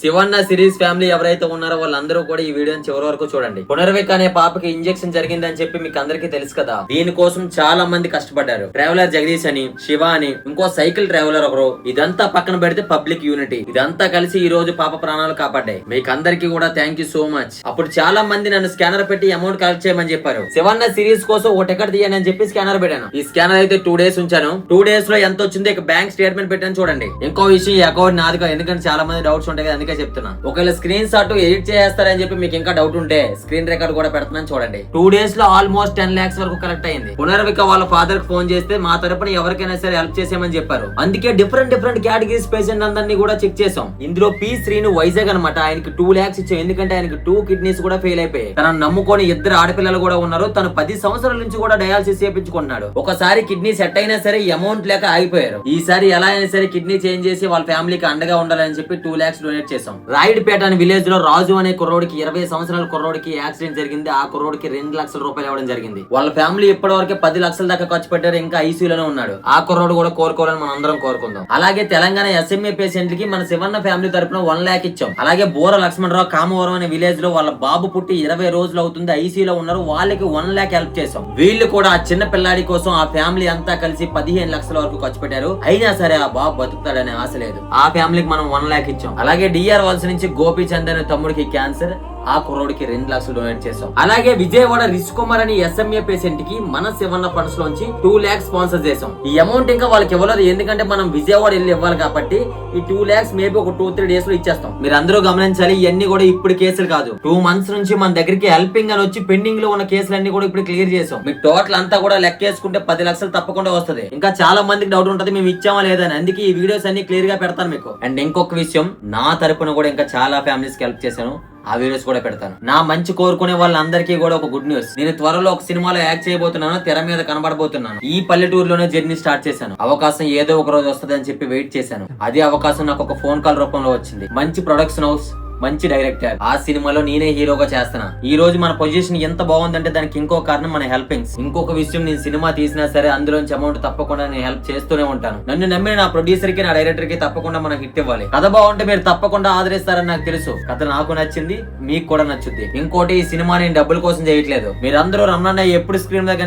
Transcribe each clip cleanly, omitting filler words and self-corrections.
Shivanna series family ఎవరైతే ఉన్నారో వాళ్ళందరూ కూడా ఈ వీడియోని చివరి వరకు చూడండి. పునర్విక అనే పాపకి ఇంజెక్షన్ జరిగిందని చెప్పి మీకు అందరికీ తెలుసు కదా. దీనికోసం చాలా మంది కష్టపడ్డారు. ట్రావెలర్ జగదీష్ అని, శివ అని, ఇంకో సైకిల్ ట్రావెలర్ ఒకరు. ఇదంతా పక్కన పెడితే పబ్లిక్ యూనిటీ ఇదంతా కలిసి ఈ రోజు పాప ప్రాణాలు కాపాడ్డాయి. మీకు అందరికీ కూడా థ్యాంక్ యూ సో మచ్. అప్పుడు చాలా మంది నన్ను స్కానర్ పెట్టి అమౌంట్ కలెక్ట్ చేయమని చెప్పారు. శివన్న సిరీస్ కోసం ఓ టికెట్ తీయని అని చెప్పి స్కానర్ పెట్టాను. ఈ స్కానర్ అయితే 2 days ఉంచాను. 2 days లో ఎంత వచ్చిందో ఇక బ్యాంక్ స్టేట్మెంట్ పెట్టాను చూడండి. ఇంకో విషయం, ఈ అకౌంట్ నాది కాదు, ఎందుకంటే చాలా మంది డౌట్స్ ఉంటాయి కదా, అందుకే చెప్తున్నా. ఒకవేళ స్క్రీన్ షాట్ ఎడిట్ చేస్తారని చెప్పి మీకు ఇంకా డౌట్ ఉంటే స్క్రీన్ రికార్డ్ కూడా పెడుతున్నాను చూడండి. 2 days లో ఆల్మోస్ట్ 10 lakhs వరకు కలెక్ట్ అయింది. పునర్విక వాళ్ళ ఫాదర్ కి ఫోన్ చేస్తే మా తరపున ఎవరికైనా సరే హెల్ప్ చేసేయమని చెప్పారు. అందుకే డిఫరెంట్ కేటగిరీస్ పేషెంట్ అందరినీ కూడా చెక్ చేసాం. ఇందులో పి శ్రీను వైజాగ్ అనమాట. ఆయనకి 2 lakhs ఇచ్చాం, ఎందుకంటే ఆయనకి 2 kidneys కూడా ఫెయిల్ అయిపోయాయి. తనను నమ్ముకొని 2 ఆడపిల్లలు కూడా ఉన్నారు. తను 10 సంవత్సరాల నుంచి కూడా డయాలసిస్ చేయించుకుంటున్నాడు. ఒకసారి కిడ్నీ సెట్ అయినా సరే అమౌంట్ లేక ఆగిపోయారు. ఈసారి ఎలా అయినా సరే కిడ్నీ చేంజ్ చేసి వాళ్ళ ఫ్యామిలీకి అండగా ఉండాలని చెప్పి 2 lakhs డొనేట్ చేసాం. రాయుడుపేట అనే విలేజ్ లో రాజు అనే కుర్రోడికి 20 సంవత్సరాల కుర్రోడికి యాక్సిడెంట్ జరిగింది. ఆ కుర్రోడికి 2 లక్షల రూపాయలు ఇవ్వడం జరిగింది. వాళ్ళ ఫ్యామిలీ ఇప్పటి వరకు 10 లక్షల దాకా ఖర్చు పెట్టారు. ఇంకా ఐసీయూలోనే ఉన్నాడు. ఆ కుర్రోడు కూడా కోరుకోవాలని మనం అందరం కోరుకుందాం. అలాగే తెలంగాణ ఎస్ఎంఏ పేషెంట్ కి మన శివన్న ఫ్యామిలీ తరపున 1 lakh ఇచ్చాం. అలాగే బోర లక్ష్మణరావు కామవరం అనే విలేజ్ లో వాళ్ళ బాబు పుట్టి 20 రోజులు అవుతుంది, ఐసీయూలో ఉన్నారు. వాళ్ళకి 1 lakh హెల్ప్ చేసాం. వీళ్ళు కూడా ఆ చిన్న పిల్లాడి కోసం ఆ ఫ్యామిలీ అంతా కలిసి 15 లక్షల వరకు ఖర్చు పెట్టారు. అయినా సరే ఆ బాబు బతుకుతాడనే ఆశ లేదు. ఆ ఫ్యామిలీకి మనం 1 lakh ఇచ్చాం. అలాగే డిఆర్ వలస నుంచి గోపీచంద్ అనే తమ్ముడికి క్యాన్సర్, ఆ కుర్రోడికి 2 లక్షలు డొనేట్ చేసాం. అలాగే విజయవాడ రిష్ కుమార్ అని ఎస్ఎంఏ పేషెంట్ కి మన శివన్న ఫండ్స్ లోంచి 2 lakhs స్పాన్సర్ చేసాం. ఈ అమౌంట్ ఇంకా వాళ్ళకి ఇవ్వలేదు, ఎందుకంటే మనం విజయవాడ వెళ్ళి ఇవ్వాలి కాబట్టి ఈ 2 lakhs మేబీ ఒక 2-3 days లో ఇచ్చేస్తాం. మీరు అందరూ గమనించాలి, ఇవన్నీ కూడా ఇప్పుడు కేసులు కాదు. 2 months నుంచి మన దగ్గరికి హెల్పింగ్ అని వచ్చి పెండింగ్ లో ఉన్న కేసులన్నీ కూడా ఇప్పుడు క్లియర్ చేసాం. మీకు టోటల్ అంతా కూడా లెక్కేసుకుంటే 10 లక్షలు తప్పకుండా వస్తుంది. ఇంకా చాలా మందికి డౌట్ ఉంటది మేము ఇచ్చామా లేదని, అందుకే ఈ వీడియోస్ అన్ని క్లియర్ గా పెడతాను మీకు. అండ్ ఇంకొక విషయం, నా తరపున కూడా ఇంకా చాలా ఫ్యామిలీస్ కి హెల్ప్ చేశాను. ఆ వీడియోస్ కూడా పెడతాను. నా మంచి కోరుకునే వాళ్ళందరికీ కూడా ఒక గుడ్ న్యూస్. నేను త్వరలో ఒక సినిమాలో యాక్ట్ చేయబోతున్నాను, తెర మీద కనబడబోతున్నాను. ఈ పల్లెటూరులోనే జర్నీ స్టార్ట్ చేశాను. అవకాశం ఏదో ఒక రోజు వస్తుంది అని చెప్పి వెయిట్ చేశాను. అదే అవకాశం నాకు ఒక ఫోన్ కాల్ రూపంలో వచ్చింది. మంచి ప్రొడక్షన్ హౌస్, మంచి డైరెక్టర్, ఆ సినిమాలో నేనే హీరోగా చేస్తున్నా. ఈ రోజు మన పొజిషన్ ఎంత బాగుందంటే దానికి ఇంకో కారణం మన హెల్పింగ్స్. ఇంకొక విషయం, నేను సినిమా తీసినా సరే అందులోంచి అమౌంట్ తప్పకుండా నేను హెల్ప్ చేస్తూనే ఉంటాను. నన్ను నమ్మిన నా ప్రొడ్యూసర్ కి, నా డైరెక్టర్ కి తప్పకుండా మనకి హిట్ ఇవ్వాలి. కథ బాగుంటే మీరు తప్పకుండా ఆదరిస్తారని నాకు తెలుసు. కథ నాకు నచ్చింది, మీకు కూడా నచ్చుద్ది. ఇంకోటి, ఈ సినిమా నేను డబ్బుల కోసం చేయట్లేదు. మీరందరూ రమణ ఎప్పుడు స్క్రీన్ మీద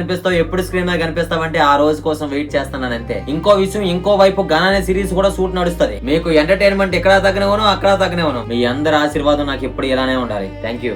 కనిపిస్తావు అంటే ఆ రోజు కోసం వెయిట్ చేస్తున్నాను అంతే. ఇంకో విషయం, ఇంకో వైపు గణ అనే సిరీస్ కూడా షూట్ నడుస్తుంది. మీకు ఎంటర్టైన్మెంట్ ఎక్కడ తగ్గనివ్వను, అక్కడ తగ్గనివ్వను. మీ అందరి ఆశీర్వాదం నాకు ఎప్పుడు ఇలానే ఉండాలి. Thank you.